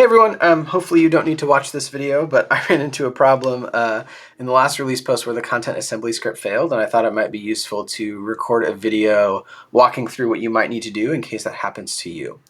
Hey everyone, hopefully you don't need to watch this video, but I ran into a problem in the last release post where the content assembly script failed, and I thought it might be useful to record a video walking through what you might need to do in case that happens to you.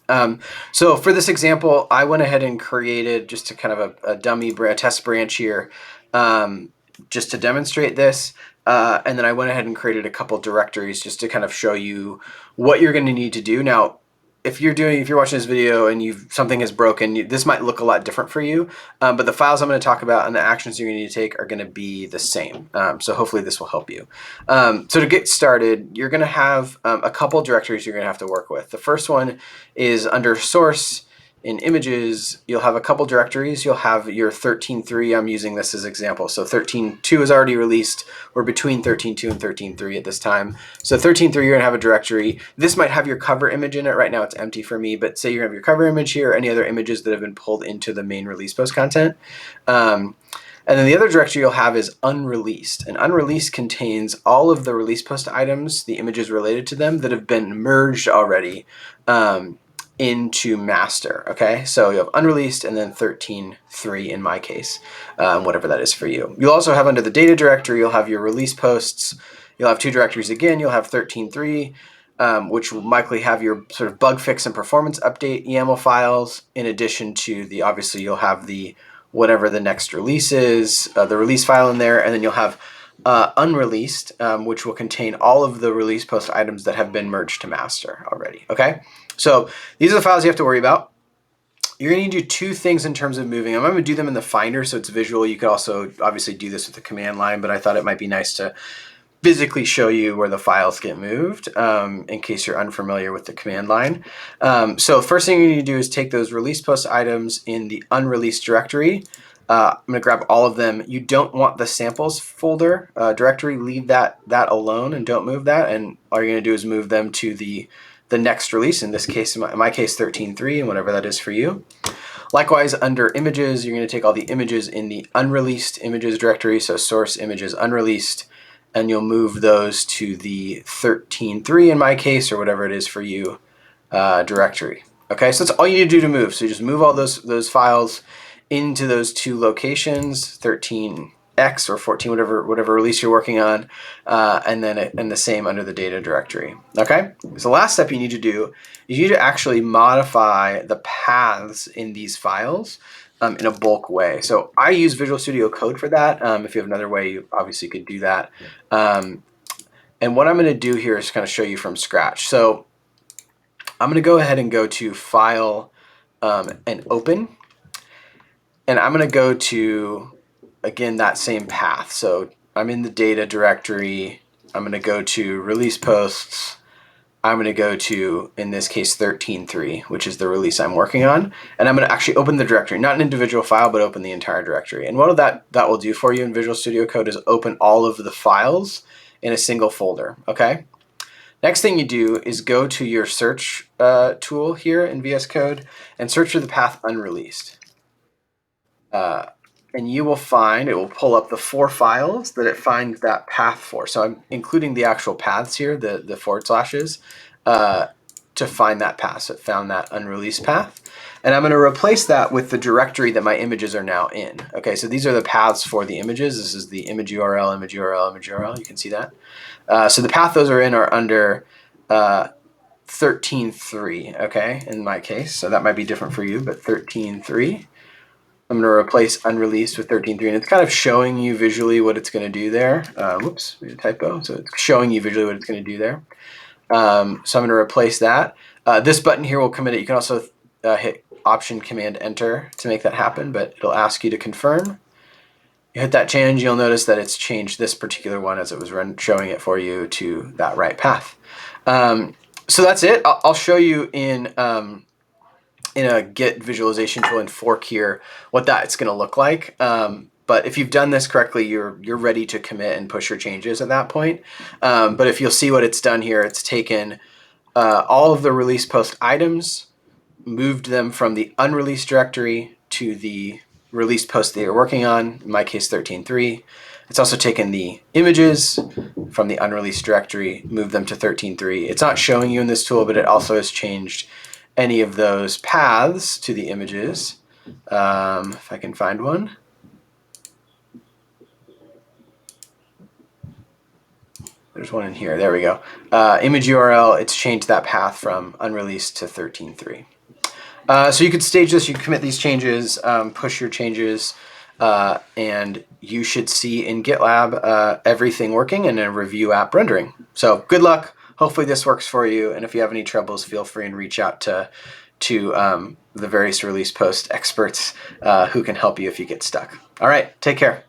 So for this example, I went ahead and created just a kind of a dummy test branch here just to demonstrate this. And then I went ahead and created a couple directories just to kind of show you what you're going to need to do. Now, if you're watching this video and something is broken, this might look a lot different for you, but the files I'm going to talk about and the actions you're going to need to take are going to be the same. So hopefully this will help you. So to get started, you're going to have a couple directories you're going to have to work with. The first one is under source. In images, you'll have a couple directories. You'll have your 13.3. I'm using this as example. So 13.2 is already released. We're between 13.2 and 13.3 at this time. So 13.3, you're going to have a directory. This might have your cover image in it. Right now it's empty for me, but say you're going to have your cover image here or any other images that have been pulled into the main release post content. And then the other directory you'll have is unreleased. And unreleased contains all of the release post items, the images related to them that have been merged already into master. Okay, so you have unreleased and then 13.3 in my case, whatever that is for you. You'll also have under the data directory, you'll have your release posts. You'll have two directories again. You'll have 13.3, which will likely have your sort of bug fix and performance update YAML files, in addition to obviously you'll have the whatever the next release is, the release file in there, and then you'll have unreleased, which will contain all of the release post items that have been merged to master already. Okay, so these are the files you have to worry about. You're going to need to do two things in terms of moving them. I'm going to do them in the Finder so it's visual. You could also obviously do this with the command line, but I thought it might be nice to physically show you where the files get moved in case you're unfamiliar with the command line. So first thing you need to do is take those release post items in the unreleased directory. I'm going to grab all of them. You don't want the samples folder directory. Leave that alone and don't move that. And all you're going to do is move them to the next release. In this case, in my case, 13.3 and whatever that is for you. Likewise, under images, you're going to take all the images in the unreleased images directory. So source images unreleased. And you'll move those to the 13.3 in my case, or whatever it is for you, directory. Okay, so that's all you need to do to move. So you just move all those files into those two locations, 13x or 14, whatever release you're working on, and the same under the data directory. Okay, so the last step you need to do is you need to actually modify the paths in these files in a bulk way. So I use Visual Studio Code for that. If you have another way, you obviously could do that. And what I'm going to do here is kind of show you from scratch. So I'm going to go ahead and go to File and Open. And I'm going to go to, again, that same path. So I'm in the data directory. I'm going to go to Release Posts. I'm going to go to, in this case, 13.3, which is the release I'm working on. And I'm going to actually open the directory, not an individual file, but open the entire directory. And what that will do for you in Visual Studio Code is open all of the files in a single folder. Okay. Next thing you do is go to your search tool here in VS Code and search for the path unreleased. And you will find, it will pull up the 4 files that it finds that path for. So I'm including the actual paths here, the forward slashes, to find that path. So it found that unreleased path. And I'm going to replace that with the directory that my images are now in. Okay, so these are the paths for the images. This is the image URL, image URL, image URL. You can see that. So the path those are in are under 13.3, okay, in my case. So that might be different for you, but 13.3. I'm going to replace unreleased with 13.3, and it's kind of showing you visually what it's going to do there. Whoops, we had a typo. So it's showing you visually what it's going to do there. So I'm going to replace that. This button here will commit it. You can also hit Option Command Enter to make that happen, but it'll ask you to confirm. You hit that change, you'll notice that it's changed this particular one as it was showing it for you to that right path. So that's it. I'll show you in a Git visualization tool in Fork here what that's going to look like. But if you've done this correctly, you're ready to commit and push your changes at that point. But if you'll see what it's done here, it's taken all of the release post items, moved them from the unreleased directory to the release post that you're working on, in my case 13.3. It's also taken the images from the unreleased directory, moved them to 13.3. It's not showing you in this tool, but it also has changed any of those paths to the images If I can find one. There's one in here. There we go. Image URL, it's changed that path from unreleased to 13.3. So you could stage this, you can commit these changes, push your changes, and you should see in GitLab everything working and a review app rendering. So good luck. Hopefully this works for you. And if you have any troubles, feel free and reach out to the various release post experts who can help you if you get stuck. All right, take care.